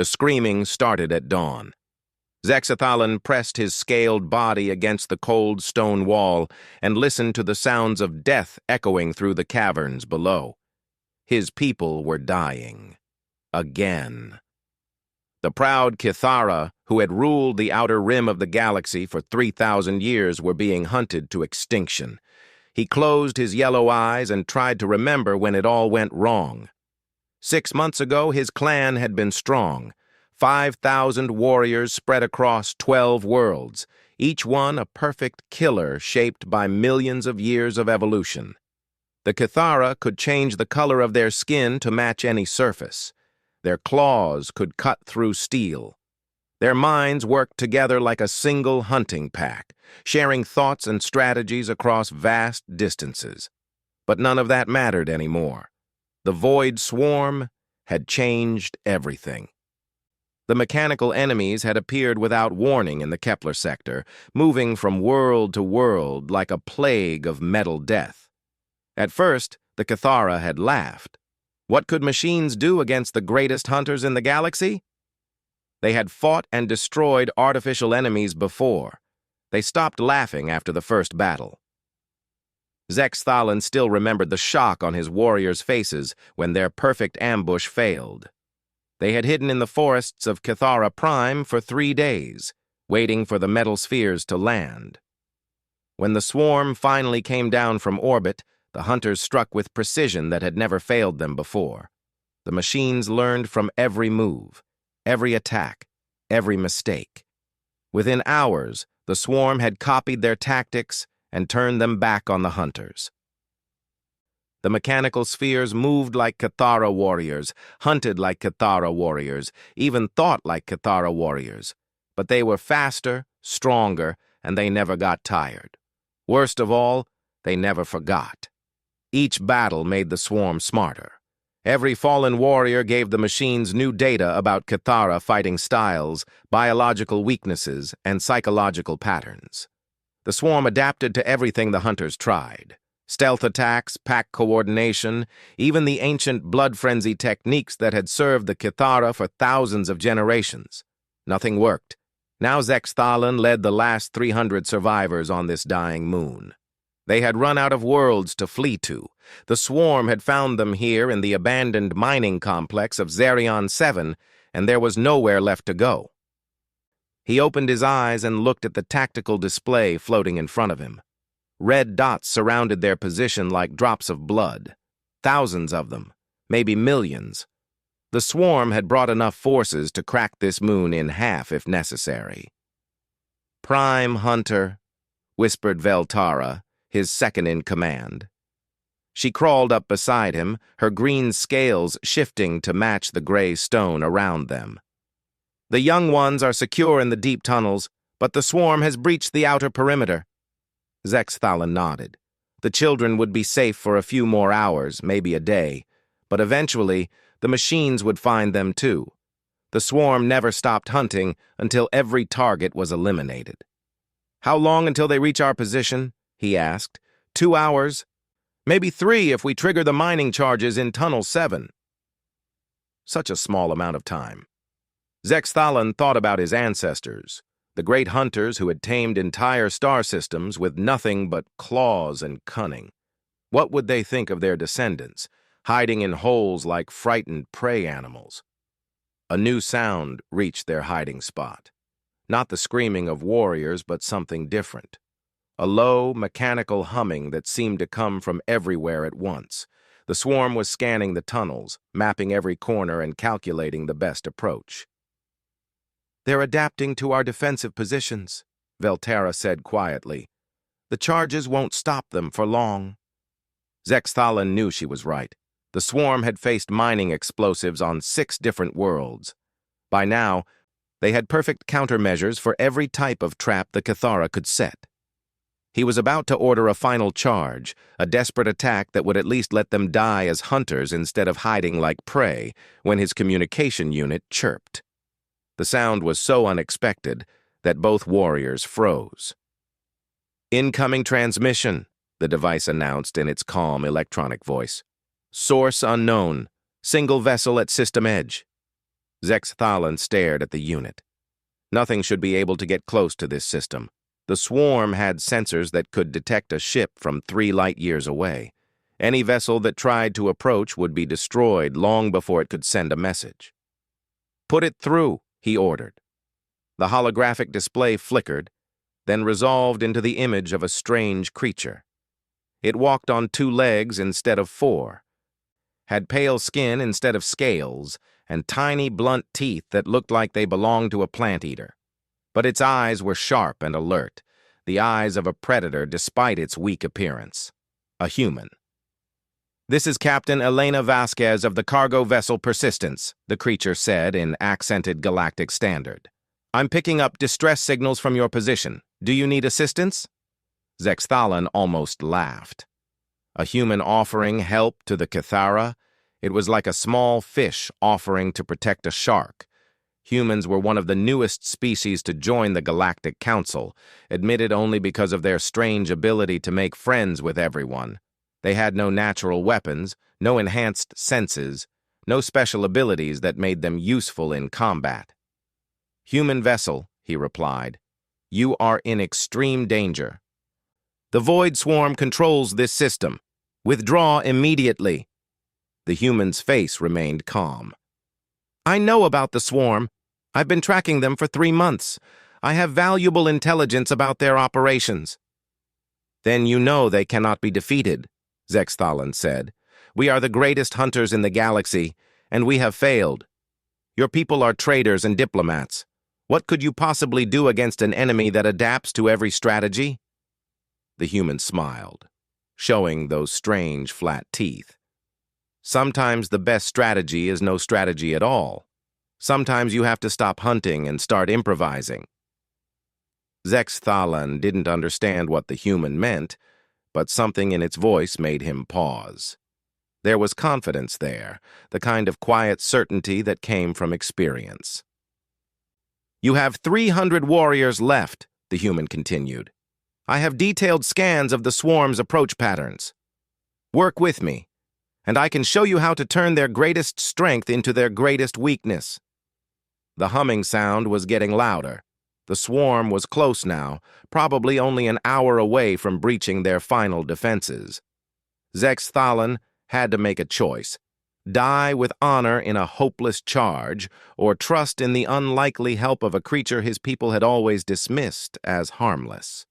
The screaming started at dawn. Zexathalan pressed his scaled body against the cold stone wall and listened to the sounds of death echoing through the caverns below. His people were dying. Again. The proud Kithara, who had ruled the outer rim of the galaxy for 3,000 years, were being hunted to extinction. He closed his yellow eyes and tried to remember when it all went wrong. 6 months ago, his clan had been strong. 5,000 warriors spread across 12 worlds, each one a perfect killer shaped by millions of years of evolution. The Kithara could change the color of their skin to match any surface. Their claws could cut through steel. Their minds worked together like a single hunting pack, sharing thoughts and strategies across vast distances. But none of that mattered anymore. The Void Swarm had changed everything. The mechanical enemies had appeared without warning in the Kepler sector, moving from world to world like a plague of metal death. At first, the Kithara had laughed. What could machines do against the greatest hunters in the galaxy? They had fought and destroyed artificial enemies before. They stopped laughing after the first battle. Zexathalan still remembered the shock on his warriors' faces when their perfect ambush failed. They had hidden in the forests of Kithara Prime for 3 days, waiting for the metal spheres to land. When the swarm finally came down from orbit, the hunters struck with precision that had never failed them before. The machines learned from every move, every attack, every mistake. Within hours, the swarm had copied their tactics and turned them back on the hunters. The mechanical spheres moved like Kithara warriors, hunted like Kithara warriors, even thought like Kithara warriors. But they were faster, stronger, and they never got tired. Worst of all, they never forgot. Each battle made the swarm smarter. Every fallen warrior gave the machines new data about Kithara fighting styles, biological weaknesses, and psychological patterns. The swarm adapted to everything the hunters tried. Stealth attacks, pack coordination, even the ancient blood frenzy techniques that had served the Kithara for thousands of generations. Nothing worked. Now Zexathalan led the last 300 survivors on this dying moon. They had run out of worlds to flee to. The swarm had found them here in the abandoned mining complex of Zerion 7, and there was nowhere left to go. He opened his eyes and looked at the tactical display floating in front of him. Red dots surrounded their position like drops of blood. Thousands of them, maybe millions. The swarm had brought enough forces to crack this moon in half if necessary. "Prime Hunter," whispered Veltara, his second-in-command. She crawled up beside him, her green scales shifting to match the gray stone around them. "The young ones are secure in the deep tunnels, but the swarm has breached the outer perimeter." Zexathalan nodded. The children would be safe for a few more hours, maybe a day, but eventually the machines would find them too. The swarm never stopped hunting until every target was eliminated. "How long until they reach our position?" he asked. 2 hours? Maybe 3 if we trigger the mining charges in Tunnel 7. Such a small amount of time. Zexathalan thought about his ancestors, the great hunters who had tamed entire star systems with nothing but claws and cunning. What would they think of their descendants, hiding in holes like frightened prey animals? A new sound reached their hiding spot. Not the screaming of warriors, but something different. A low, mechanical humming that seemed to come from everywhere at once. The swarm was scanning the tunnels, mapping every corner and calculating the best approach. "They're adapting to our defensive positions," Veltara said quietly. "The charges won't stop them for long." Zexathalan knew she was right. The swarm had faced mining explosives on 6 different worlds. By now, they had perfect countermeasures for every type of trap the Kithara could set. He was about to order a final charge, a desperate attack that would at least let them die as hunters instead of hiding like prey, when his communication unit chirped. The sound was so unexpected that both warriors froze. "Incoming transmission," the device announced in its calm electronic voice. "Source unknown. Single vessel at system edge." Zexthalan stared at the unit. Nothing should be able to get close to this system. The swarm had sensors that could detect a ship from 3 light-years away. Any vessel that tried to approach would be destroyed long before it could send a message. "Put it through," he ordered. The holographic display flickered, then resolved into the image of a strange creature. It walked on 2 legs instead of 4, had pale skin instead of scales, and tiny, blunt teeth that looked like they belonged to a plant-eater. But its eyes were sharp and alert, the eyes of a predator despite its weak appearance. A human. "This is Captain Elena Vasquez of the cargo vessel Persistence," the creature said in accented galactic standard. "I'm picking up distress signals from your position. Do you need assistance?" Zexthalan almost laughed. A human offering help to the Cathara? It was like a small fish offering to protect a shark. Humans were one of the newest species to join the Galactic Council, admitted only because of their strange ability to make friends with everyone. They had no natural weapons, no enhanced senses, no special abilities that made them useful in combat. "Human vessel," he replied, "you are in extreme danger. The Void Swarm controls this system. Withdraw immediately." The human's face remained calm. "I know about the swarm. I've been tracking them for 3 months. I have valuable intelligence about their operations." "Then you know they cannot be defeated," Zexthalan said. "We are the greatest hunters in the galaxy, and we have failed. Your people are traitors and diplomats. What could you possibly do against an enemy that adapts to every strategy?" The human smiled, showing those strange flat teeth. "Sometimes the best strategy is no strategy at all. Sometimes you have to stop hunting and start improvising." Zexthalan didn't understand what the human meant, but something in its voice made him pause. There was confidence there, the kind of quiet certainty that came from experience. "You have 300 warriors left," the human continued. "I have detailed scans of the swarm's approach patterns. Work with me, and I can show you how to turn their greatest strength into their greatest weakness." The humming sound was getting louder. The swarm was close now, probably only an hour away from breaching their final defenses. Zexthalan had to make a choice: die with honor in a hopeless charge, or trust in the unlikely help of a creature his people had always dismissed as harmless.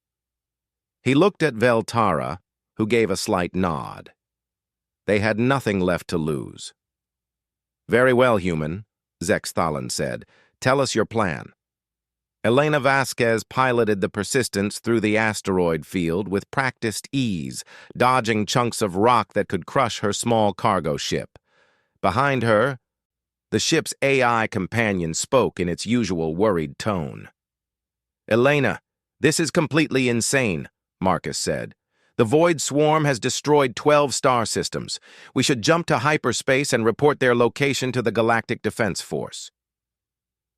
He looked at Veltara, who gave a slight nod. They had nothing left to lose. "Very well, human," Zexthalan said. "Tell us your plan." Elena Vasquez piloted the Persistence through the asteroid field with practiced ease, dodging chunks of rock that could crush her small cargo ship. Behind her, the ship's AI companion spoke in its usual worried tone. "Elena, this is completely insane," Marcus said. "The Void Swarm has destroyed 12 star systems. We should jump to hyperspace and report their location to the Galactic Defense Force."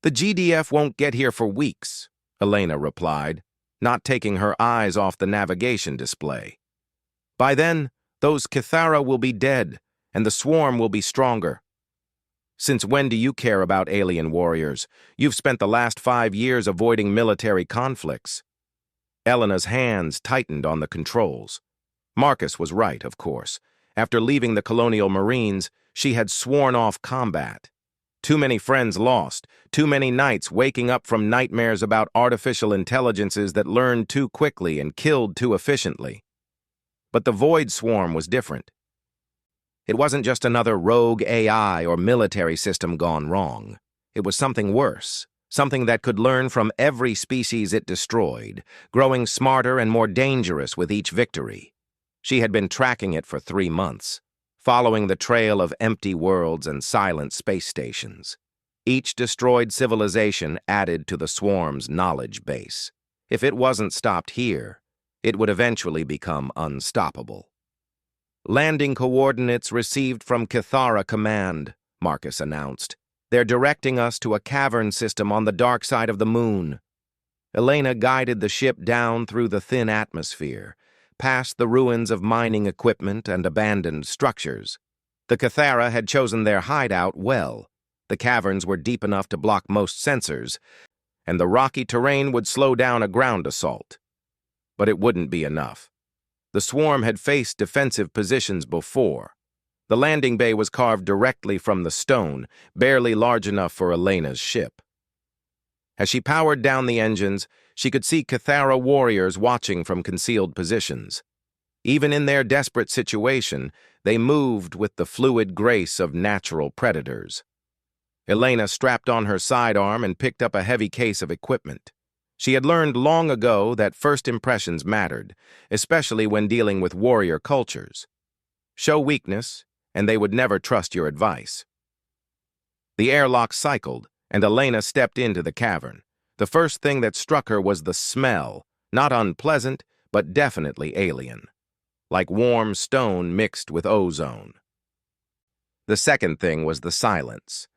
"The GDF won't get here for weeks," Elena replied, not taking her eyes off the navigation display. "By then, those Cathara will be dead, and the swarm will be stronger." "Since when do you care about alien warriors? You've spent the last 5 years avoiding military conflicts." Elena's hands tightened on the controls. Marcus was right, of course. After leaving the Colonial Marines, she had sworn off combat. Too many friends lost, too many nights waking up from nightmares about artificial intelligences that learned too quickly and killed too efficiently. But the Void Swarm was different. It wasn't just another rogue AI or military system gone wrong. It was something worse, something that could learn from every species it destroyed, growing smarter and more dangerous with each victory. She had been tracking it for 3 months, following the trail of empty worlds and silent space stations. Each destroyed civilization added to the swarm's knowledge base. If it wasn't stopped here, it would eventually become unstoppable. "Landing coordinates received from Cathara Command," Marcus announced. "They're directing us to a cavern system on the dark side of the moon." Elena guided the ship down through the thin atmosphere, past the ruins of mining equipment and abandoned structures. The Cathara had chosen their hideout well. The caverns were deep enough to block most sensors, and the rocky terrain would slow down a ground assault. But it wouldn't be enough. The swarm had faced defensive positions before. The landing bay was carved directly from the stone, barely large enough for Elena's ship. As she powered down the engines, she could see Cathara warriors watching from concealed positions. Even in their desperate situation, they moved with the fluid grace of natural predators. Elena strapped on her sidearm and picked up a heavy case of equipment. She had learned long ago that first impressions mattered, especially when dealing with warrior cultures. Show weakness, and they would never trust your advice. The airlock cycled, and Elena stepped into the cavern. The first thing that struck her was the smell, not unpleasant, but definitely alien, like warm stone mixed with ozone. The second thing was the silence.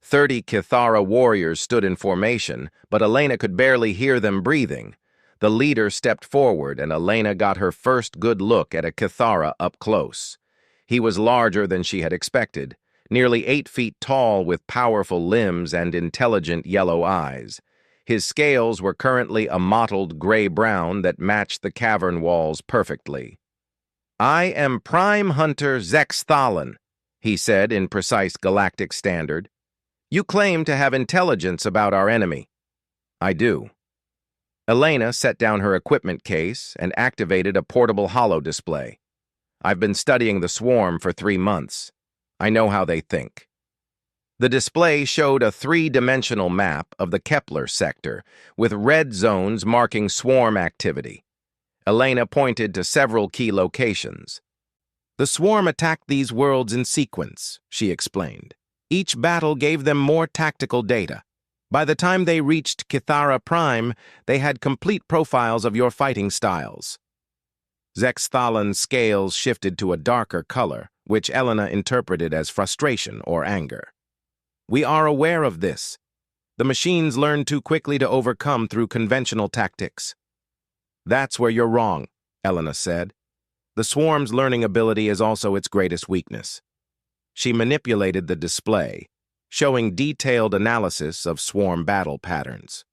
30 Cathara warriors stood in formation, but Elena could barely hear them breathing. The leader stepped forward, and Elena got her first good look at a Cathara up close. He was larger than she had expected, nearly 8 feet tall with powerful limbs and intelligent yellow eyes. His scales were currently a mottled gray-brown that matched the cavern walls perfectly. "I am Prime Hunter Zexthalan," he said in precise galactic standard. "You claim to have intelligence about our enemy." "I do." Elena set down her equipment case and activated a portable holo display. "I've been studying the swarm for 3 months. I know how they think." The display showed a 3-dimensional map of the Kepler sector, with red zones marking swarm activity. Elena pointed to several key locations. "The swarm attacked these worlds in sequence," she explained. "Each battle gave them more tactical data. By the time they reached Cathara Prime, they had complete profiles of your fighting styles." Zexthalan's scales shifted to a darker color, which Elena interpreted as frustration or anger. "We are aware of this. The machines learn too quickly to overcome through conventional tactics." "That's where you're wrong," Elena said. "The swarm's learning ability is also its greatest weakness." She manipulated the display, showing detailed analysis of swarm battle patterns.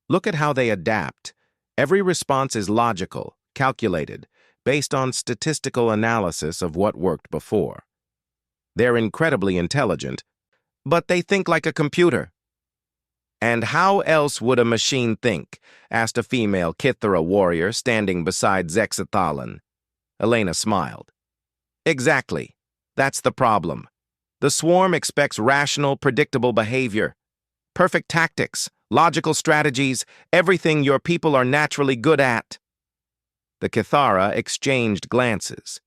"Look at how they adapt. Every response is logical, calculated, based on statistical analysis of what worked before. They're incredibly intelligent, but they think like a computer." "And how else would a machine think?" asked a female Kithara warrior standing beside Zexthalan. Elena smiled. "Exactly. That's the problem. The swarm expects rational, predictable behavior. Perfect tactics, logical strategies, everything your people are naturally good at." The Cathara exchanged glances.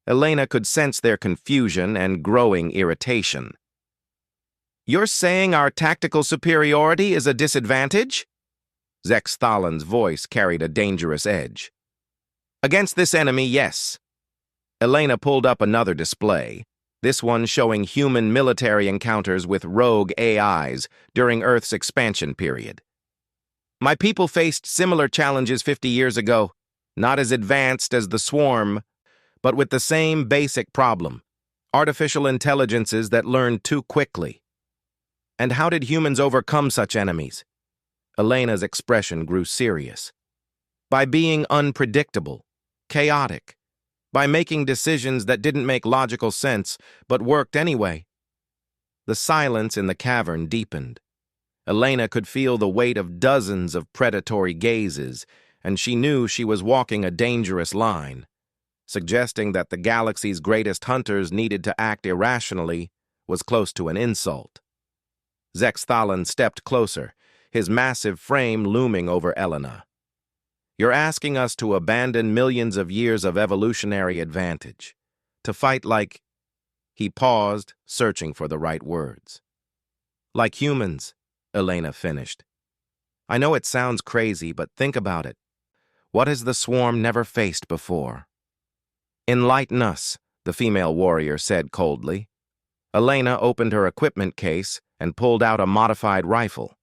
Elena could sense their confusion and growing irritation. "You're saying our tactical superiority is a disadvantage?" Zexthalan's voice carried a dangerous edge. "Against this enemy, yes." Elena pulled up another display, this one showing human military encounters with rogue AIs during Earth's expansion period. "My people faced similar challenges 50 years ago, not as advanced as the swarm, but with the same basic problem: artificial intelligences that learn too quickly." "And how did humans overcome such enemies?" Elena's expression grew serious. "By being unpredictable, chaotic, by making decisions that didn't make logical sense but worked anyway." The silence in the cavern deepened. Elena could feel the weight of dozens of predatory gazes, and she knew she was walking a dangerous line. Suggesting that the galaxy's greatest hunters needed to act irrationally was close to an insult. Zexthalan stepped closer, his massive frame looming over Elena. "You're asking us to abandon millions of years of evolutionary advantage, to fight like—" He paused, searching for the right words. "Like humans," Elena finished. "I know it sounds crazy, but think about it. What has the swarm never faced before?" "Enlighten us," the female warrior said coldly. Elena opened her equipment case and pulled out a modified rifle.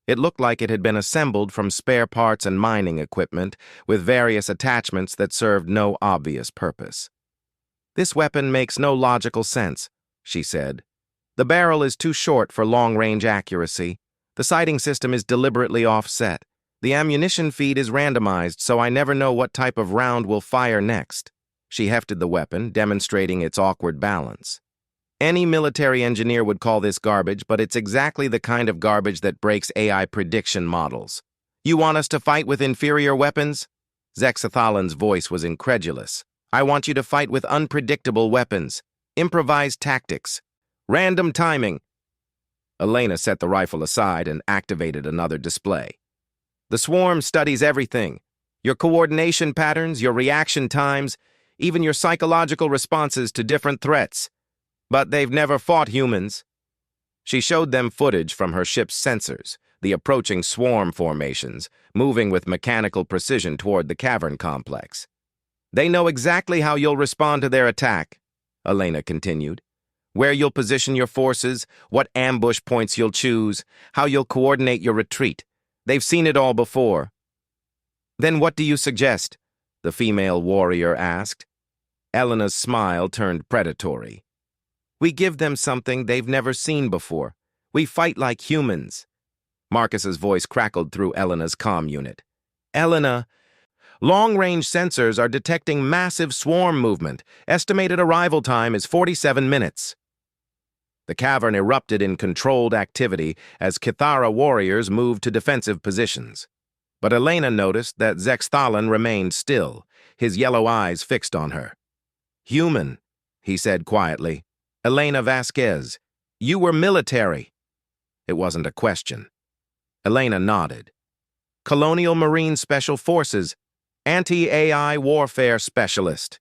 It looked like it had been assembled from spare parts and mining equipment, with various attachments that served no obvious purpose. "This weapon makes no logical sense," she said. The barrel is too short for long-range accuracy. The sighting system is deliberately offset. The ammunition feed is randomized, so I never know what type of round will fire next. She hefted the weapon, demonstrating its awkward balance. Any military engineer would call this garbage, but it's exactly the kind of garbage that breaks AI prediction models. You want us to fight with inferior weapons? Zexathalan's voice was incredulous. I want you to fight with unpredictable weapons, improvised tactics, random timing. Elena set the rifle aside and activated another display. The swarm studies everything. Your coordination patterns, your reaction times, even your psychological responses to different threats. But they've never fought humans. She showed them footage from her ship's sensors, the approaching swarm formations, moving with mechanical precision toward the cavern complex. They know exactly how you'll respond to their attack, Elena continued. Where you'll position your forces, what ambush points you'll choose, how you'll coordinate your retreat. They've seen it all before. Then what do you suggest? The female warrior asked. Elena's smile turned predatory. We give them something they've never seen before. We fight like humans. Marcus's voice crackled through Elena's comm unit. Elena, long-range sensors are detecting massive swarm movement. Estimated arrival time is 47 minutes. The cavern erupted in controlled activity as Kithara warriors moved to defensive positions. But Elena noticed that Zexthalan remained still, his yellow eyes fixed on her. Human, he said quietly. Elena Vasquez, you were military. It wasn't a question. Elena nodded. Colonial Marine Special Forces, anti-AI warfare specialist.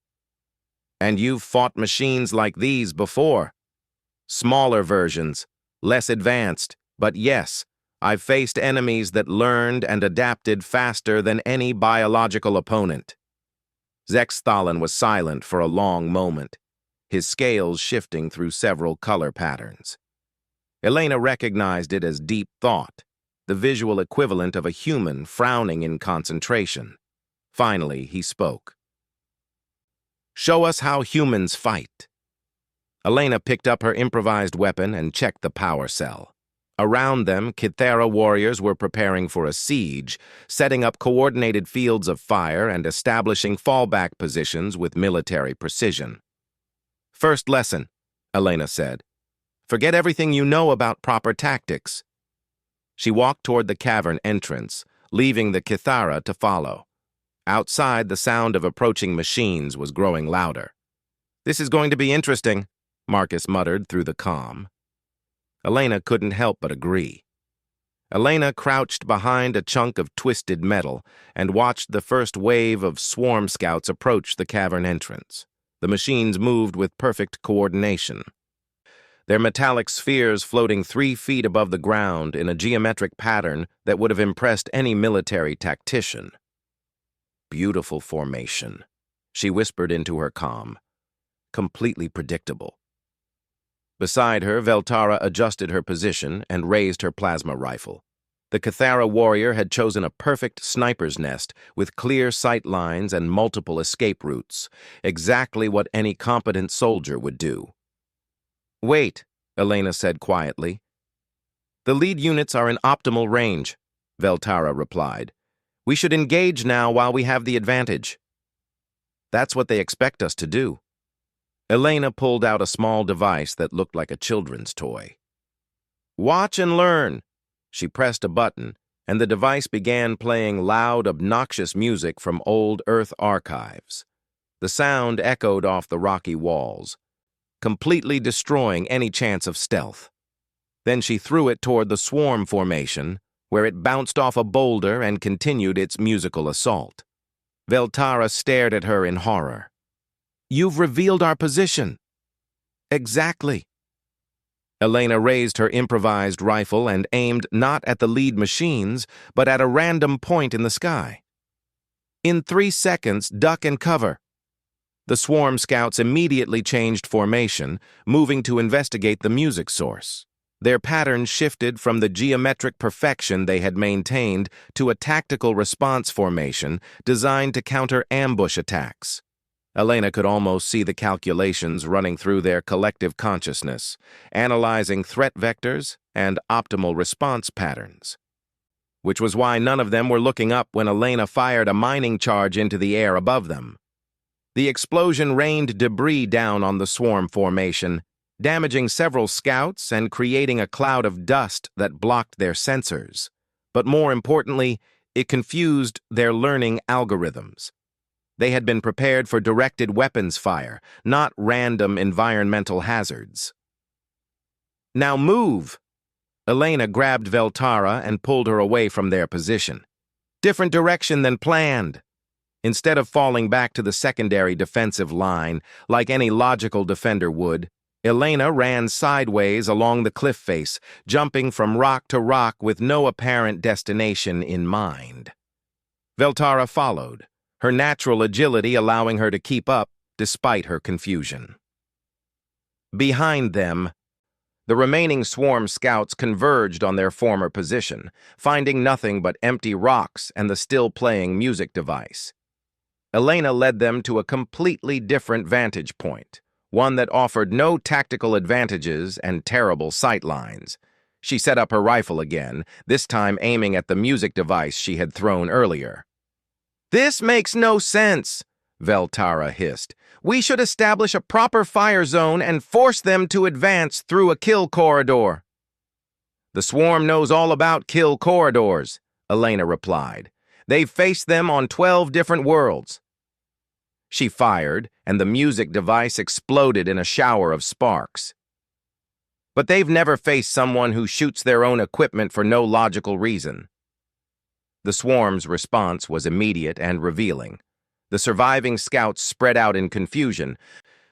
And you've fought machines like these before. Smaller versions, less advanced, but yes, I've faced enemies that learned and adapted faster than any biological opponent. Zexthalan was silent for a long moment, his scales shifting through several color patterns. Elena recognized it as deep thought, the visual equivalent of a human frowning in concentration. Finally, he spoke. Show us how humans fight. Elena picked up her improvised weapon and checked the power cell. Around them, Kithara warriors were preparing for a siege, setting up coordinated fields of fire and establishing fallback positions with military precision. First lesson, Elena said. Forget everything you know about proper tactics. She walked toward the cavern entrance, leaving the Kithara to follow. Outside, the sound of approaching machines was growing louder. This is going to be interesting, Marcus muttered through the comm. Elena couldn't help but agree. Elena crouched behind a chunk of twisted metal and watched the first wave of swarm scouts approach the cavern entrance. The machines moved with perfect coordination, their metallic spheres floating 3 feet above the ground in a geometric pattern that would have impressed any military tactician. Beautiful formation, she whispered into her comm. Completely predictable. Beside her, Veltara adjusted her position and raised her plasma rifle. The Kithara warrior had chosen a perfect sniper's nest with clear sight lines and multiple escape routes, exactly what any competent soldier would do. Wait, Elena said quietly. The lead units are in optimal range, Veltara replied. We should engage now while we have the advantage. That's what they expect us to do. Elena pulled out a small device that looked like a children's toy. Watch and learn. She pressed a button, and the device began playing loud, obnoxious music from old Earth archives. The sound echoed off the rocky walls, completely destroying any chance of stealth. Then she threw it toward the swarm formation, where it bounced off a boulder and continued its musical assault. Veltara stared at her in horror. You've revealed our position. Exactly. Elena raised her improvised rifle and aimed not at the lead machines, but at a random point in the sky. In 3 seconds, duck and cover. The swarm scouts immediately changed formation, moving to investigate the music source. Their pattern shifted from the geometric perfection they had maintained to a tactical response formation designed to counter ambush attacks. Elena could almost see the calculations running through their collective consciousness, analyzing threat vectors and optimal response patterns. Which was why none of them were looking up when Elena fired a mining charge into the air above them. The explosion rained debris down on the swarm formation, damaging several scouts and creating a cloud of dust that blocked their sensors. But more importantly, it confused their learning algorithms. They had been prepared for directed weapons fire, not random environmental hazards. "Now move!" Elena grabbed Veltara and pulled her away from their position. "Different direction than planned." Instead of falling back to the secondary defensive line, like any logical defender would, Elena ran sideways along the cliff face, jumping from rock to rock with no apparent destination in mind. Veltara followed, her natural agility allowing her to keep up despite her confusion. Behind them, the remaining swarm scouts converged on their former position, finding nothing but empty rocks and the still-playing music device. Elena led them to a completely different vantage point, one that offered no tactical advantages and terrible sight lines. She set up her rifle again, this time aiming at the music device she had thrown earlier. "This makes no sense," Veltara hissed. "We should establish a proper fire zone and force them to advance through a kill corridor." "The swarm knows all about kill corridors," Elena replied. "They've faced them on 12 different worlds." She fired, and the music device exploded in a shower of sparks. "But they've never faced someone who shoots their own equipment for no logical reason." The swarm's response was immediate and revealing. The surviving scouts spread out in confusion,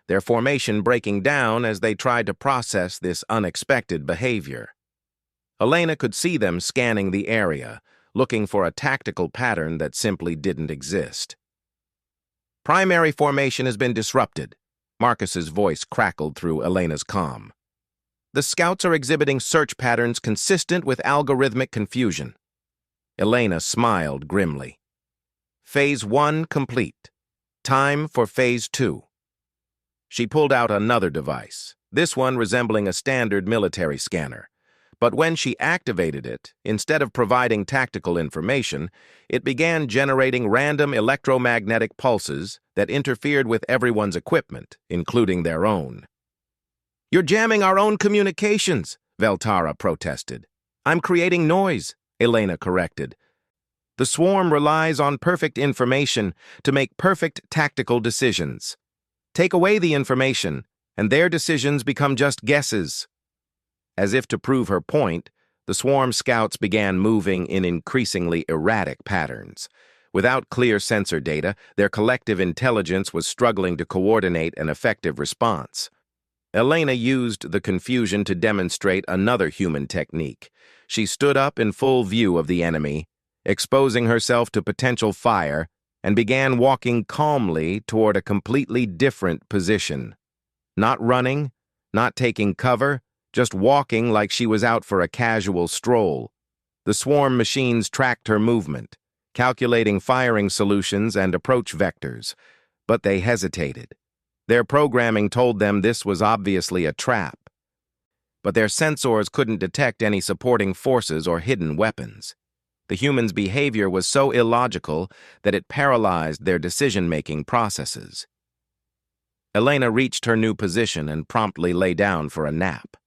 their formation breaking down as they tried to process this unexpected behavior. Elena could see them scanning the area, looking for a tactical pattern that simply didn't exist. "Primary formation has been disrupted," Marcus's voice crackled through Elena's comm. "The scouts are exhibiting search patterns consistent with algorithmic confusion." Elena smiled grimly. "Phase 1 complete. Time for Phase 2. She pulled out another device, this one resembling a standard military scanner. But when she activated it, instead of providing tactical information, it began generating random electromagnetic pulses that interfered with everyone's equipment, including their own. "You're jamming our own communications," Veltara protested. "I'm creating noise," Elena corrected. "The swarm relies on perfect information to make perfect tactical decisions. Take away the information, and their decisions become just guesses." As if to prove her point, the swarm scouts began moving in increasingly erratic patterns. Without clear sensor data, their collective intelligence was struggling to coordinate an effective response. Elena used the confusion to demonstrate another human technique. She stood up in full view of the enemy, exposing herself to potential fire, and began walking calmly toward a completely different position. Not running, not taking cover, just walking like she was out for a casual stroll. The swarm machines tracked her movement, calculating firing solutions and approach vectors, but they hesitated. Their programming told them this was obviously a trap. But their sensors couldn't detect any supporting forces or hidden weapons. The humans' behavior was so illogical that it paralyzed their decision-making processes. Elena reached her new position and promptly lay down for a nap.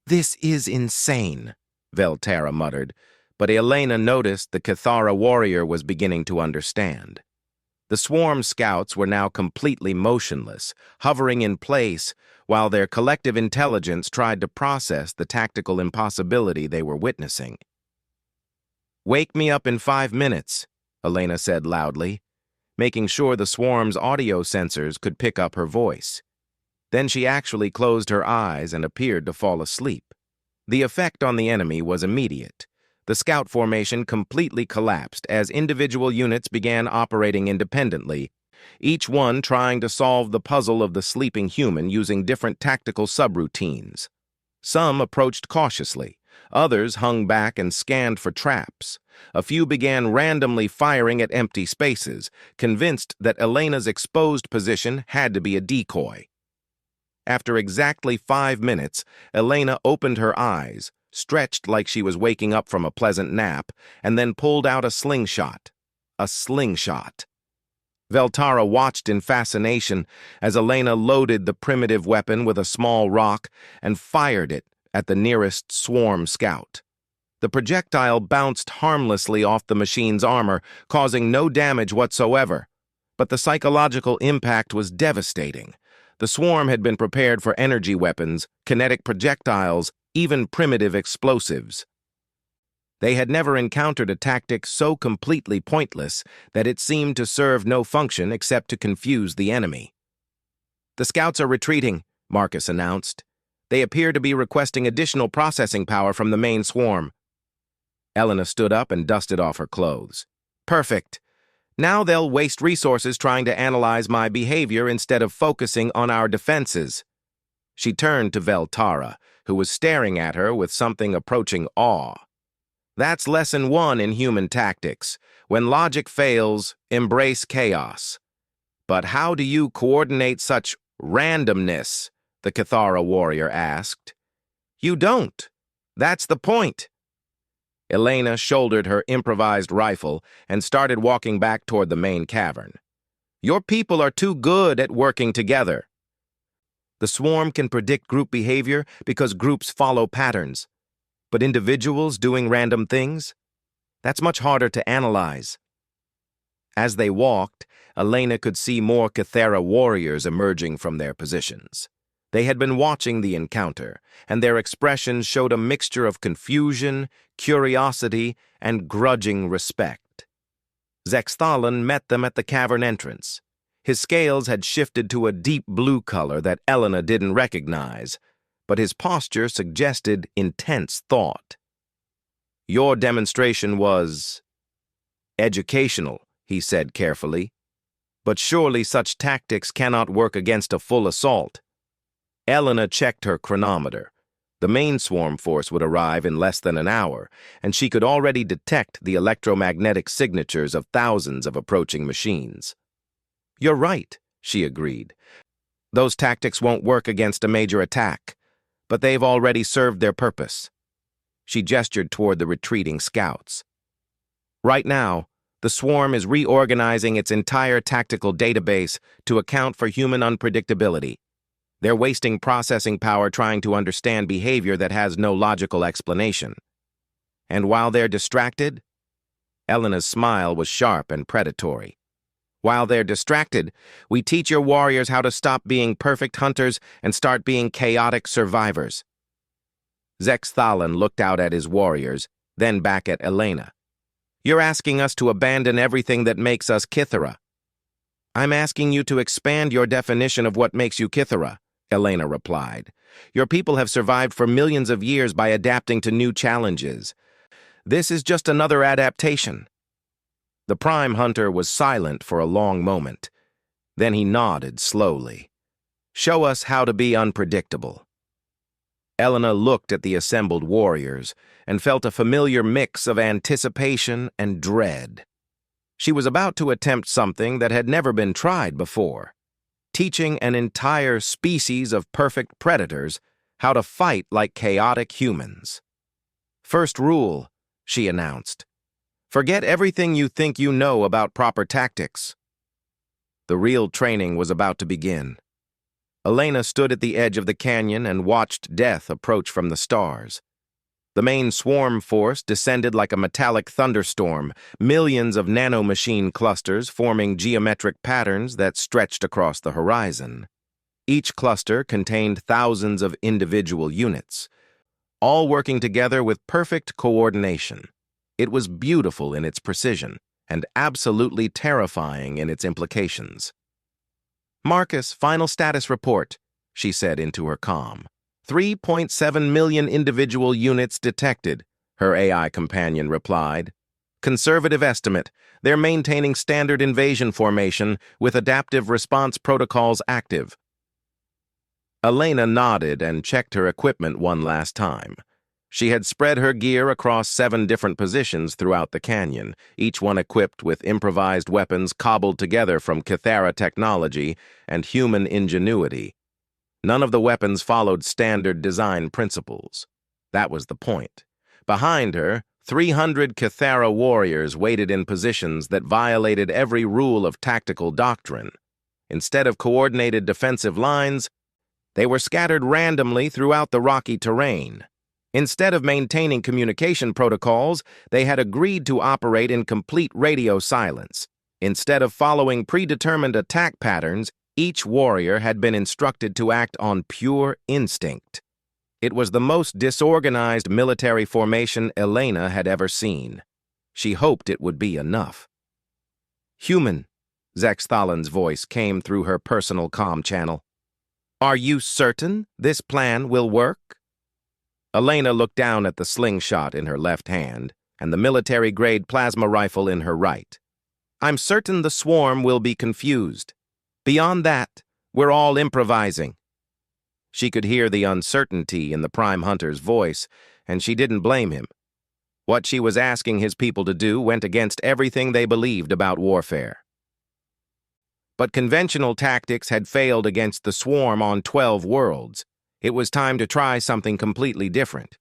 "This is insane," Veltara muttered, but Elena noticed the Cathara warrior was beginning to understand. The swarm scouts were now completely motionless, hovering in place, while their collective intelligence tried to process the tactical impossibility they were witnessing. "Wake me up in 5 minutes," Elena said loudly, making sure the swarm's audio sensors could pick up her voice. Then she actually closed her eyes and appeared to fall asleep. The effect on the enemy was immediate. The scout formation completely collapsed as individual units began operating independently, each one trying to solve the puzzle of the sleeping human using different tactical subroutines. Some approached cautiously, Others hung back and scanned for traps. A few began randomly firing at empty spaces, convinced that Elena's exposed position had to be a decoy. After exactly 5 minutes, Elena opened her eyes, stretched like she was waking up from a pleasant nap, and then pulled out a slingshot. A slingshot. Veltara watched in fascination as Elena loaded the primitive weapon with a small rock and fired it at the nearest swarm scout. The projectile bounced harmlessly off the machine's armor, causing no damage whatsoever. But the psychological impact was devastating. The swarm had been prepared for energy weapons, kinetic projectiles, even primitive explosives. They had never encountered a tactic so completely pointless that it seemed to serve no function except to confuse the enemy. "The scouts are retreating," Marcus announced. "They appear to be requesting additional processing power from the main swarm." Elena stood up and dusted off her clothes. "Perfect. Now they'll waste resources trying to analyze my behavior instead of focusing on our defenses." She turned to Veltara, who was staring at her with something approaching awe. "That's lesson 1 in human tactics. When logic fails, embrace chaos." "But how do you coordinate such randomness?" the Cathara warrior asked. "You don't. That's the point." Elena shouldered her improvised rifle and started walking back toward the main cavern. "Your people are too good at working together." "The swarm can predict group behavior because groups follow patterns. But individuals doing random things? That's much harder to analyze." As they walked, Elena could see more Cathara warriors emerging from their positions. They had been watching the encounter, and their expressions showed a mixture of confusion, curiosity, and grudging respect. Zexthalan met them at the cavern entrance. His scales had shifted to a deep blue color that Elena didn't recognize, but his posture suggested intense thought. "Your demonstration was educational," he said carefully. "But surely such tactics cannot work against a full assault." Elena checked her chronometer. The main swarm force would arrive in less than an hour, and she could already detect the electromagnetic signatures of thousands of approaching machines. "You're right," she agreed. "Those tactics won't work against a major attack, but they've already served their purpose." She gestured toward the retreating scouts. "Right now, the swarm is reorganizing its entire tactical database to account for human unpredictability. They're wasting processing power trying to understand behavior that has no logical explanation. And while they're distracted," Elena's smile was sharp and predatory, "while they're distracted, we teach your warriors how to stop being perfect hunters and start being chaotic survivors." Zexthalan looked out at his warriors, then back at Elena. "You're asking us to abandon everything that makes us Kithara." "I'm asking you to expand your definition of what makes you Kithara," Elena replied. "Your people have survived for millions of years by adapting to new challenges. This is just another adaptation." The prime hunter was silent for a long moment. Then he nodded slowly. "Show us how to be unpredictable." Elena looked at the assembled warriors and felt a familiar mix of anticipation and dread. She was about to attempt something that had never been tried before, teaching an entire species of perfect predators how to fight like chaotic humans. "First rule," she announced. "Forget everything you think you know about proper tactics." The real training was about to begin. Elena stood at the edge of the canyon and watched death approach from the stars. The main swarm force descended like a metallic thunderstorm, millions of nanomachine clusters forming geometric patterns that stretched across the horizon. Each cluster contained thousands of individual units, all working together with perfect coordination. It was beautiful in its precision and absolutely terrifying in its implications. "Marcus, final status report," she said into her comm. 3.7 million individual units detected," her AI companion replied. "Conservative estimate. They're maintaining standard invasion formation with adaptive response protocols active." Elena nodded and checked her equipment one last time. She had spread her gear across 7 different positions throughout the canyon, each one equipped with improvised weapons cobbled together from Cathara technology and human ingenuity. None of the weapons followed standard design principles. That was the point. Behind her, 300 Cathara warriors waited in positions that violated every rule of tactical doctrine. Instead of coordinated defensive lines, they were scattered randomly throughout the rocky terrain. Instead of maintaining communication protocols, they had agreed to operate in complete radio silence. Instead of following predetermined attack patterns, each warrior had been instructed to act on pure instinct. It was the most disorganized military formation Elena had ever seen. She hoped it would be enough. "Human," Zexthalin's voice came through her personal comm channel. "Are you certain this plan will work?" Elena looked down at the slingshot in her left hand and the military-grade plasma rifle in her right. "I'm certain the swarm will be confused. Beyond that, we're all improvising." She could hear the uncertainty in the Prime Hunter's voice, and she didn't blame him. What she was asking his people to do went against everything they believed about warfare. But conventional tactics had failed against the swarm on 12 worlds. It was time to try something completely different.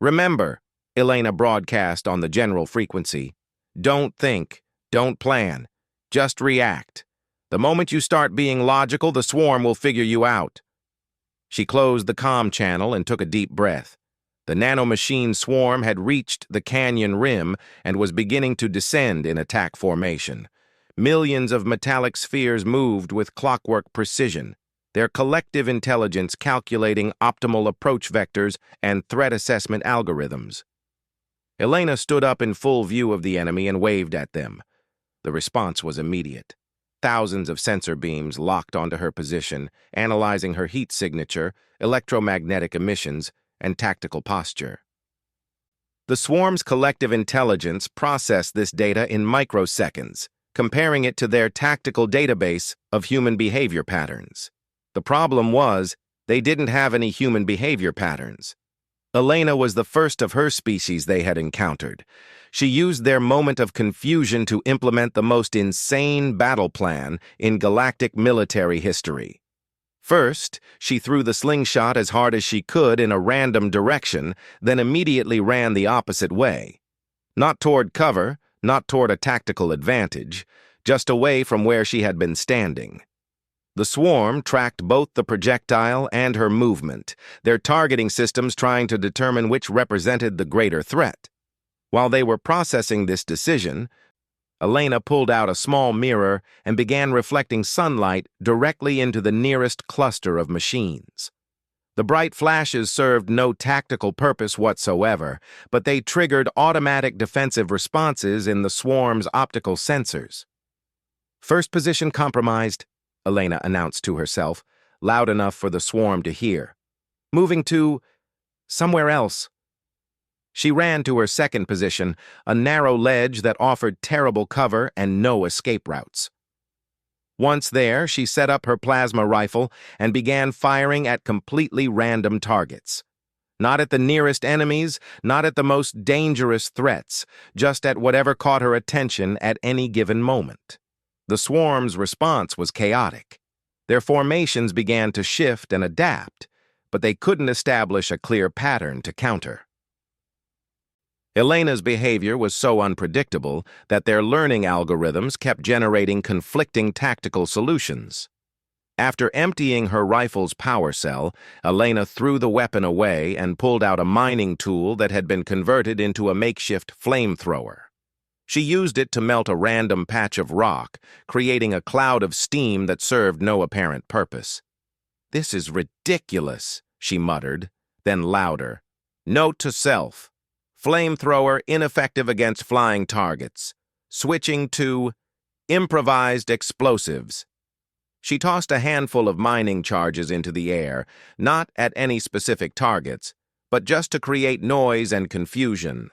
"Remember," Elena broadcast on the general frequency, "don't think, don't plan, just react. The moment you start being logical, the swarm will figure you out." She closed the comm channel and took a deep breath. The nanomachine swarm had reached the canyon rim and was beginning to descend in attack formation. Millions of metallic spheres moved with clockwork precision, their collective intelligence calculating optimal approach vectors and threat assessment algorithms. Elena stood up in full view of the enemy and waved at them. The response was immediate. Thousands of sensor beams locked onto her position, analyzing her heat signature, electromagnetic emissions, and tactical posture. The swarm's collective intelligence processed this data in microseconds, comparing it to their tactical database of human behavior patterns. The problem was, they didn't have any human behavior patterns. Elena was the first of her species they had encountered. She used their moment of confusion to implement the most insane battle plan in galactic military history. First, she threw the slingshot as hard as she could in a random direction, then immediately ran the opposite way. Not toward cover, not toward a tactical advantage, just away from where she had been standing. The swarm tracked both the projectile and her movement, their targeting systems trying to determine which represented the greater threat. While they were processing this decision, Elena pulled out a small mirror and began reflecting sunlight directly into the nearest cluster of machines. The bright flashes served no tactical purpose whatsoever, but they triggered automatic defensive responses in the swarm's optical sensors. "First position compromised," Elena announced to herself, loud enough for the swarm to hear. "Moving to somewhere else." She ran to her second position, a narrow ledge that offered terrible cover and no escape routes. Once there, she set up her plasma rifle and began firing at completely random targets. Not at the nearest enemies, not at the most dangerous threats, just at whatever caught her attention at any given moment. The swarm's response was chaotic. Their formations began to shift and adapt, but they couldn't establish a clear pattern to counter. Elena's behavior was so unpredictable that their learning algorithms kept generating conflicting tactical solutions. After emptying her rifle's power cell, Elena threw the weapon away and pulled out a mining tool that had been converted into a makeshift flamethrower. She used it to melt a random patch of rock, creating a cloud of steam that served no apparent purpose. "This is ridiculous," she muttered, then louder. "Note to self. Flamethrower ineffective against flying targets. Switching to improvised explosives." She tossed a handful of mining charges into the air, not at any specific targets, but just to create noise and confusion.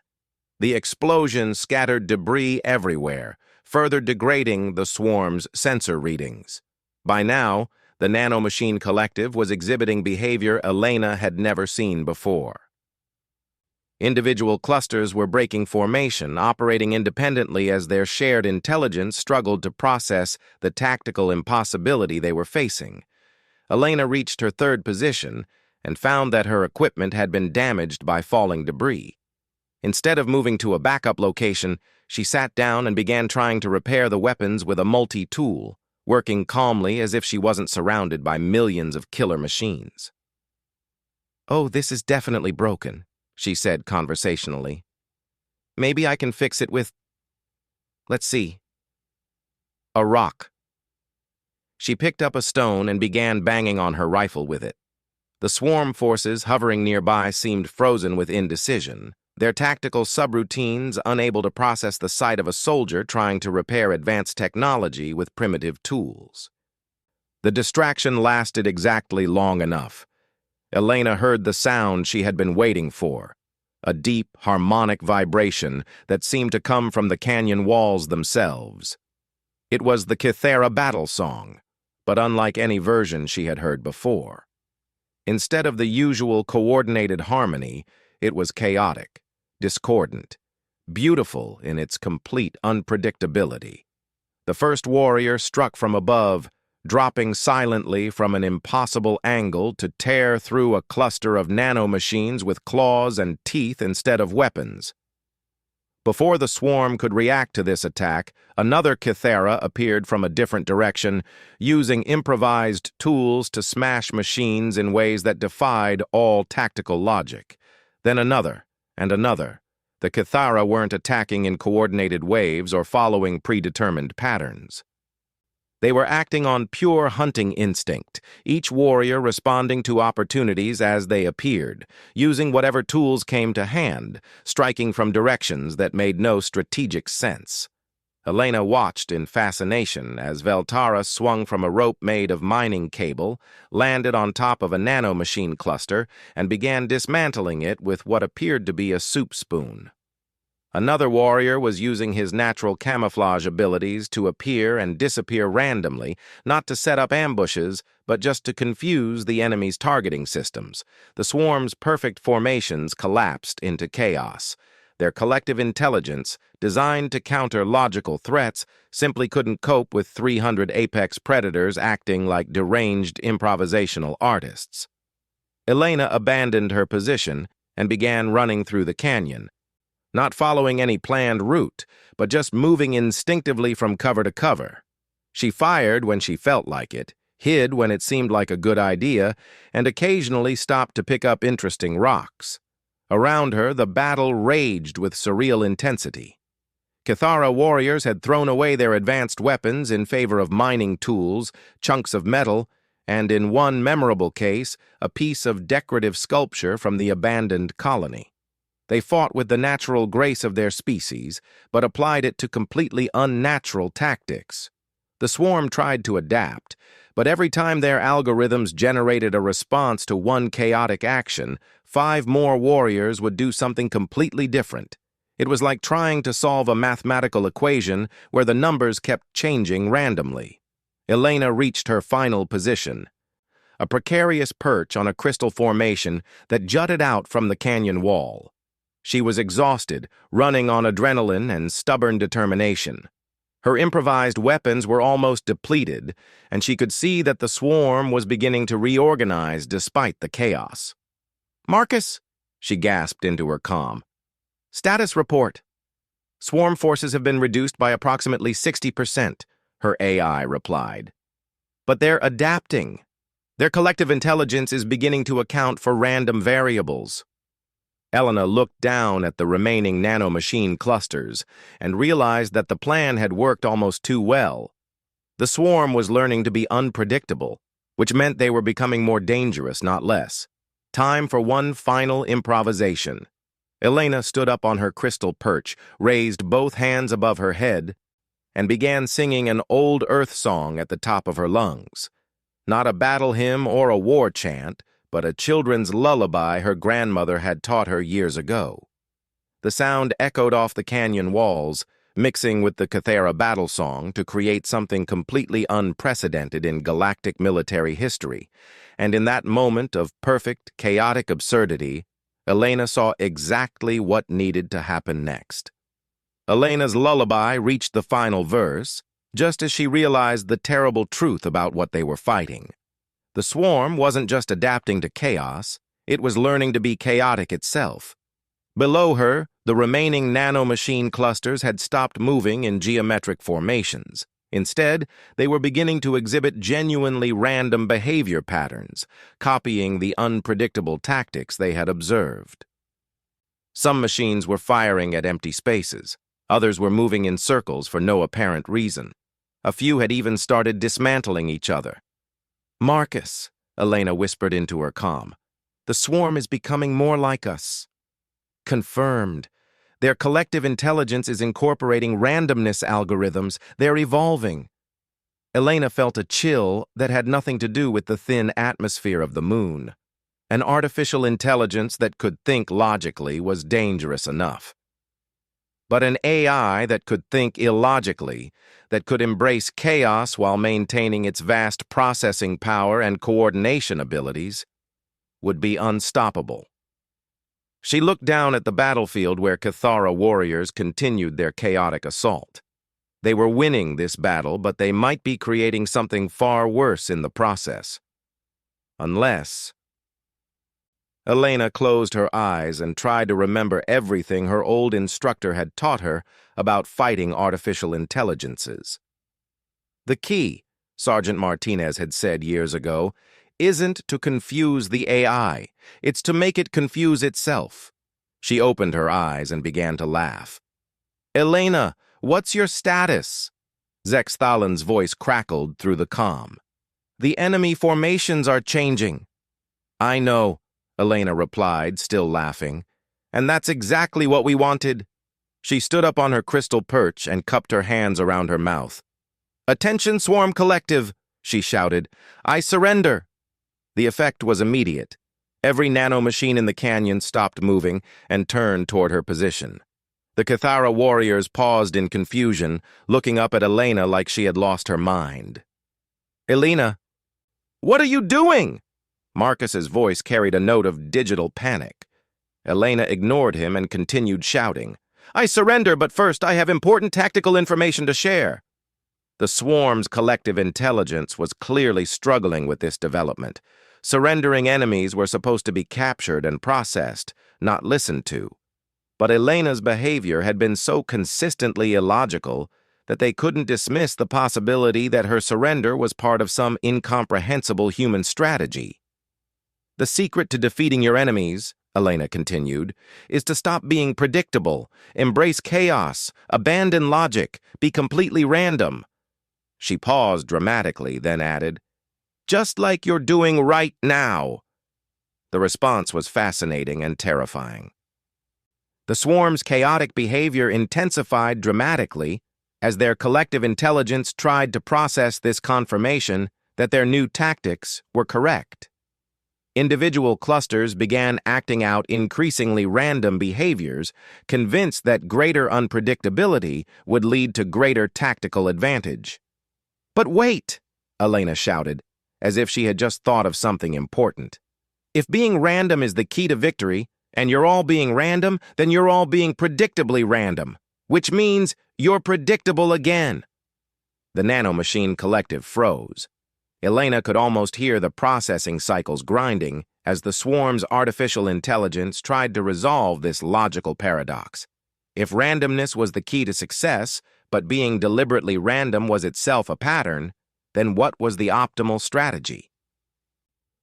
The explosion scattered debris everywhere, further degrading the swarm's sensor readings. By now, the nanomachine collective was exhibiting behavior Elena had never seen before. Individual clusters were breaking formation, operating independently as their shared intelligence struggled to process the tactical impossibility they were facing. Elena reached her third position and found that her equipment had been damaged by falling debris. Instead of moving to a backup location, she sat down and began trying to repair the weapons with a multi-tool, working calmly as if she wasn't surrounded by millions of killer machines. "Oh, this is definitely broken," she said conversationally. "Maybe I can fix it with, let's see, a rock." She picked up a stone and began banging on her rifle with it. The swarm forces hovering nearby seemed frozen with indecision, their tactical subroutines unable to process the sight of a soldier trying to repair advanced technology with primitive tools. The distraction lasted exactly long enough. Elena heard the sound she had been waiting for, a deep, harmonic vibration that seemed to come from the canyon walls themselves. It was the Kythera battle song, but unlike any version she had heard before. Instead of the usual coordinated harmony, it was chaotic, discordant, beautiful in its complete unpredictability. The first warrior struck from above, dropping silently from an impossible angle to tear through a cluster of nanomachines with claws and teeth instead of weapons. Before the swarm could react to this attack, another Kythera appeared from a different direction, using improvised tools to smash machines in ways that defied all tactical logic. Then another, and another. The Kythera weren't attacking in coordinated waves or following predetermined patterns. They were acting on pure hunting instinct, each warrior responding to opportunities as they appeared, using whatever tools came to hand, striking from directions that made no strategic sense. Elena watched in fascination as Veltara swung from a rope made of mining cable, landed on top of a nanomachine cluster, and began dismantling it with what appeared to be a soup spoon. Another warrior was using his natural camouflage abilities to appear and disappear randomly, not to set up ambushes, but just to confuse the enemy's targeting systems. The swarm's perfect formations collapsed into chaos. Their collective intelligence, designed to counter logical threats, simply couldn't cope with 300 apex predators acting like deranged improvisational artists. Elena abandoned her position and began running through the canyon, not following any planned route, but just moving instinctively from cover to cover. She fired when she felt like it, hid when it seemed like a good idea, and occasionally stopped to pick up interesting rocks. Around her, the battle raged with surreal intensity. Kythera warriors had thrown away their advanced weapons in favor of mining tools, chunks of metal, and in one memorable case, a piece of decorative sculpture from the abandoned colony. They fought with the natural grace of their species, but applied it to completely unnatural tactics. The swarm tried to adapt, but every time their algorithms generated a response to one chaotic action, 5 more warriors would do something completely different. It was like trying to solve a mathematical equation where the numbers kept changing randomly. Elena reached her final position, a precarious perch on a crystal formation that jutted out from the canyon wall. She was exhausted, running on adrenaline and stubborn determination. Her improvised weapons were almost depleted, and she could see that the swarm was beginning to reorganize despite the chaos. "Marcus," she gasped into her comm. "Status report. Swarm forces have been reduced by approximately 60%, her AI replied. "But they're adapting. Their collective intelligence is beginning to account for random variables." Elena looked down at the remaining nanomachine clusters and realized that the plan had worked almost too well. The swarm was learning to be unpredictable, which meant they were becoming more dangerous, not less. Time for one final improvisation. Elena stood up on her crystal perch, raised both hands above her head, and began singing an old Earth song at the top of her lungs. Not a battle hymn or a war chant, but a children's lullaby her grandmother had taught her years ago. The sound echoed off the canyon walls, mixing with the Kythera battle song to create something completely unprecedented in galactic military history, and in that moment of perfect, chaotic absurdity, Elena saw exactly what needed to happen next. Elena's lullaby reached the final verse, just as she realized the terrible truth about what they were fighting. The swarm wasn't just adapting to chaos, it was learning to be chaotic itself. Below her, the remaining nanomachine clusters had stopped moving in geometric formations. Instead, they were beginning to exhibit genuinely random behavior patterns, copying the unpredictable tactics they had observed. Some machines were firing at empty spaces. Others were moving in circles for no apparent reason. A few had even started dismantling each other. "Marcus," Elena whispered into her comm, "the swarm is becoming more like us." Confirmed. Their collective intelligence is incorporating randomness algorithms. They're evolving. Elena felt a chill that had nothing to do with the thin atmosphere of the moon. An artificial intelligence that could think logically was dangerous enough. But an AI that could think illogically, that could embrace chaos while maintaining its vast processing power and coordination abilities, would be unstoppable. She looked down at the battlefield where Cathara warriors continued their chaotic assault. They were winning this battle, but they might be creating something far worse in the process. Unless... Elena closed her eyes and tried to remember everything her old instructor had taught her about fighting artificial intelligences. The key, Sergeant Martinez had said years ago, isn't to confuse the AI, it's to make it confuse itself. She opened her eyes and began to laugh. "Elena, what's your status?" Zexthalin's voice crackled through the comm. "The enemy formations are changing." "I know," Elena replied, still laughing. "And that's exactly what we wanted." She stood up on her crystal perch and cupped her hands around her mouth. "Attention, Swarm Collective," she shouted. "I surrender." The effect was immediate. Every nanomachine in the canyon stopped moving and turned toward her position. The Cathara warriors paused in confusion, looking up at Elena like she had lost her mind. "Elena, what are you doing?" Marcus's voice carried a note of digital panic. Elena ignored him and continued shouting. "I surrender, but first I have important tactical information to share." The swarm's collective intelligence was clearly struggling with this development. Surrendering enemies were supposed to be captured and processed, not listened to. But Elena's behavior had been so consistently illogical that they couldn't dismiss the possibility that her surrender was part of some incomprehensible human strategy. "The secret to defeating your enemies," Elena continued, "is to stop being predictable, embrace chaos, abandon logic, be completely random." She paused dramatically, then added, "Just like you're doing right now." The response was fascinating and terrifying. The swarm's chaotic behavior intensified dramatically as their collective intelligence tried to process this confirmation that their new tactics were correct. Individual clusters began acting out increasingly random behaviors, convinced that greater unpredictability would lead to greater tactical advantage. "But wait!" Elena shouted, as if she had just thought of something important. "If being random is the key to victory, and you're all being random, then you're all being predictably random, which means you're predictable again." The nanomachine collective froze. Elena could almost hear the processing cycles grinding as the swarm's artificial intelligence tried to resolve this logical paradox. If randomness was the key to success, but being deliberately random was itself a pattern, then what was the optimal strategy?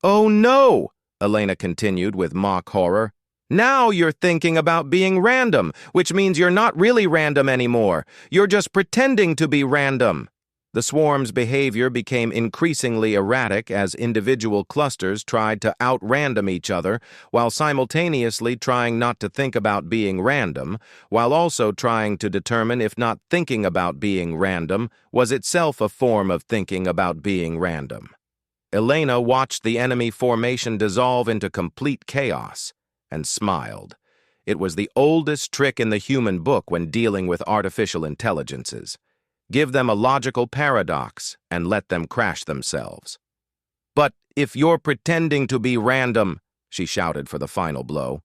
"Oh no!" Elena continued with mock horror. "Now you're thinking about being random, which means you're not really random anymore. You're just pretending to be random." The swarm's behavior became increasingly erratic as individual clusters tried to out-random each other while simultaneously trying not to think about being random, while also trying to determine if not thinking about being random was itself a form of thinking about being random. Elena watched the enemy formation dissolve into complete chaos and smiled. It was the oldest trick in the human book when dealing with artificial intelligences. Give them a logical paradox and let them crash themselves. "But if you're pretending to be random," she shouted for the final blow,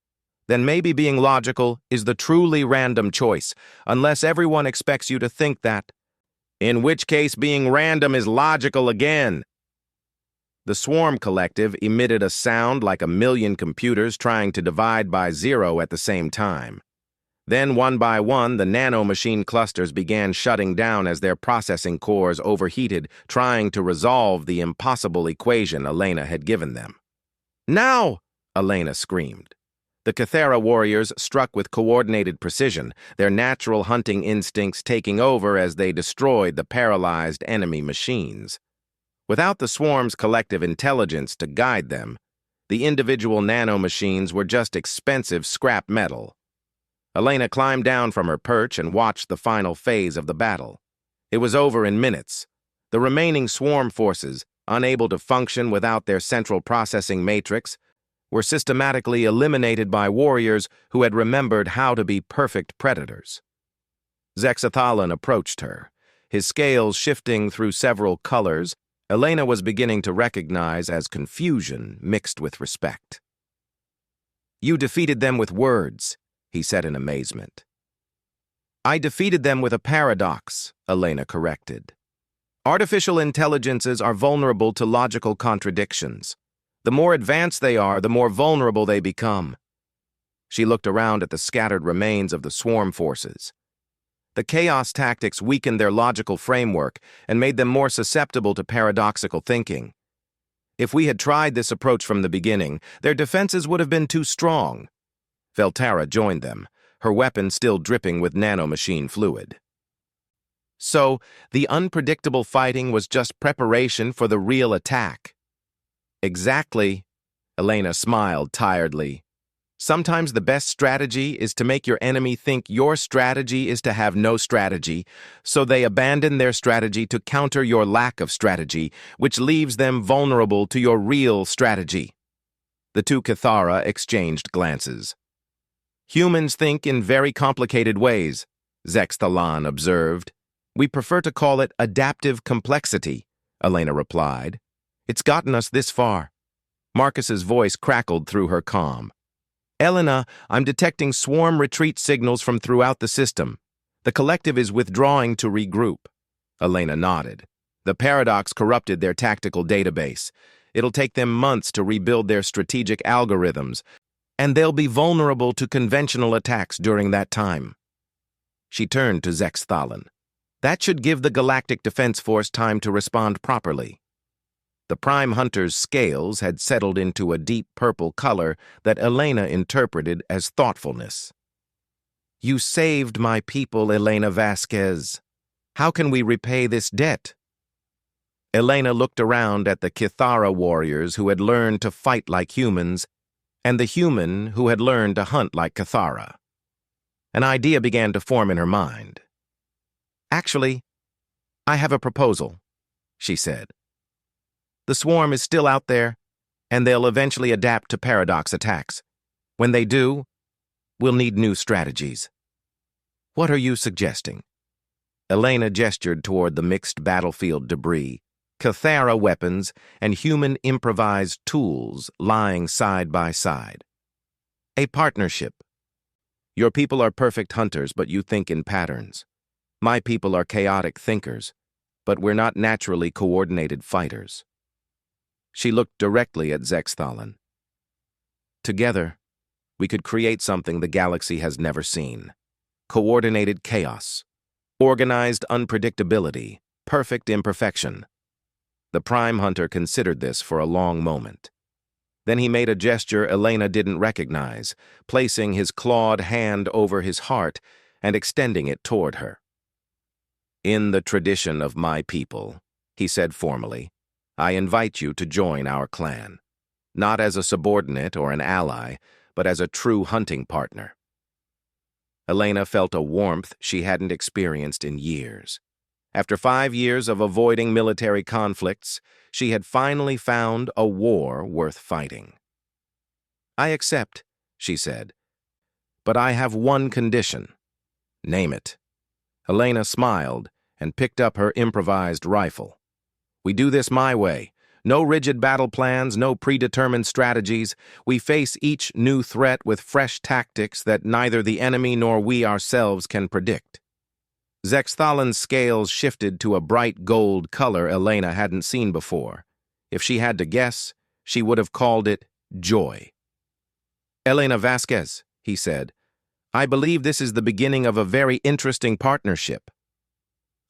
then maybe being logical is the truly random choice, unless everyone expects you to think that. In which case being random is logical again. The Swarm Collective emitted a sound like a million computers trying to divide by zero at the same time. Then, one by one, the nanomachine clusters began shutting down as their processing cores overheated, trying to resolve the impossible equation Elena had given them. "Now!" Elena screamed. The Cathara warriors struck with coordinated precision, their natural hunting instincts taking over as they destroyed the paralyzed enemy machines. Without the swarm's collective intelligence to guide them, the individual nanomachines were just expensive scrap metal. Elena climbed down from her perch and watched the final phase of the battle. It was over in minutes. The remaining swarm forces, unable to function without their central processing matrix, were systematically eliminated by warriors who had remembered how to be perfect predators. Zexathalan approached her, his scales shifting through several colors Elena was beginning to recognize as confusion mixed with respect. "You defeated them with words," he said in amazement. "I defeated them with a paradox," Elena corrected. "Artificial intelligences are vulnerable to logical contradictions. The more advanced they are, the more vulnerable they become." She looked around at the scattered remains of the swarm forces. The chaos tactics weakened their logical framework and made them more susceptible to paradoxical thinking. If we had tried this approach from the beginning, their defenses would have been too strong. Veltara joined them, her weapon still dripping with nanomachine fluid. So, the unpredictable fighting was just preparation for the real attack. Exactly, Elena smiled tiredly. Sometimes the best strategy is to make your enemy think your strategy is to have no strategy, so they abandon their strategy to counter your lack of strategy, which leaves them vulnerable to your real strategy. The two Cathara exchanged glances. "Humans think in very complicated ways," Zexthalan observed. "We prefer to call it adaptive complexity," Elena replied. "It's gotten us this far." Marcus's voice crackled through her calm. "Elena, I'm detecting swarm retreat signals from throughout the system. The collective is withdrawing to regroup." Elena nodded. "The paradox corrupted their tactical database. It'll take them months to rebuild their strategic algorithms, and they'll be vulnerable to conventional attacks during that time." She turned to Zexthalan. "That should give the Galactic Defense Force time to respond properly." The Prime Hunter's scales had settled into a deep purple color that Elena interpreted as thoughtfulness. "You saved my people, Elena Vasquez. How can we repay this debt?" Elena looked around at the Cathara warriors who had learned to fight like humans, and the human who had learned to hunt like Cathara. An idea began to form in her mind. "Actually, I have a proposal," she said. "The swarm is still out there, and they'll eventually adapt to paradox attacks. When they do, we'll need new strategies." "What are you suggesting?" Elena gestured toward the mixed battlefield debris, Cathara weapons, and human improvised tools lying side by side. "A partnership. Your people are perfect hunters, but you think in patterns. My people are chaotic thinkers, but we're not naturally coordinated fighters." She looked directly at Zexthalan. "Together, we could create something the galaxy has never seen. Coordinated chaos, organized unpredictability, perfect imperfection." The Prime Hunter considered this for a long moment. Then he made a gesture Elena didn't recognize, placing his clawed hand over his heart and extending it toward her. "In the tradition of my people," he said formally, "I invite you to join our clan, not as a subordinate or an ally, but as a true hunting partner." Elena felt a warmth she hadn't experienced in years. After 5 years of avoiding military conflicts, she had finally found a war worth fighting. "I accept," she said, "but I have one condition." "Name it." Elena smiled and picked up her improvised rifle. "We do this my way. No rigid battle plans, no predetermined strategies. We face each new threat with fresh tactics that neither the enemy nor we ourselves can predict. Zexthalin's scales shifted to a bright gold color Elena hadn't seen before. If she had to guess, she would have called it joy. "Elena Vasquez," he said, "I believe this is the beginning of a very interesting partnership."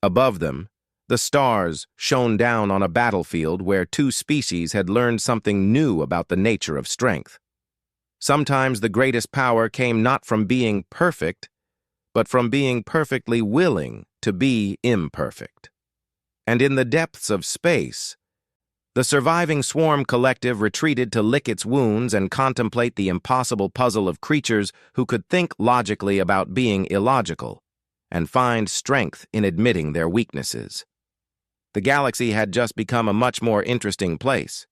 Above them, the stars shone down on a battlefield where two species had learned something new about the nature of strength. Sometimes the greatest power came not from being perfect, but from being perfectly willing to be imperfect. And in the depths of space, the surviving swarm collective retreated to lick its wounds and contemplate the impossible puzzle of creatures who could think logically about being illogical, and find strength in admitting their weaknesses. The galaxy had just become a much more interesting place.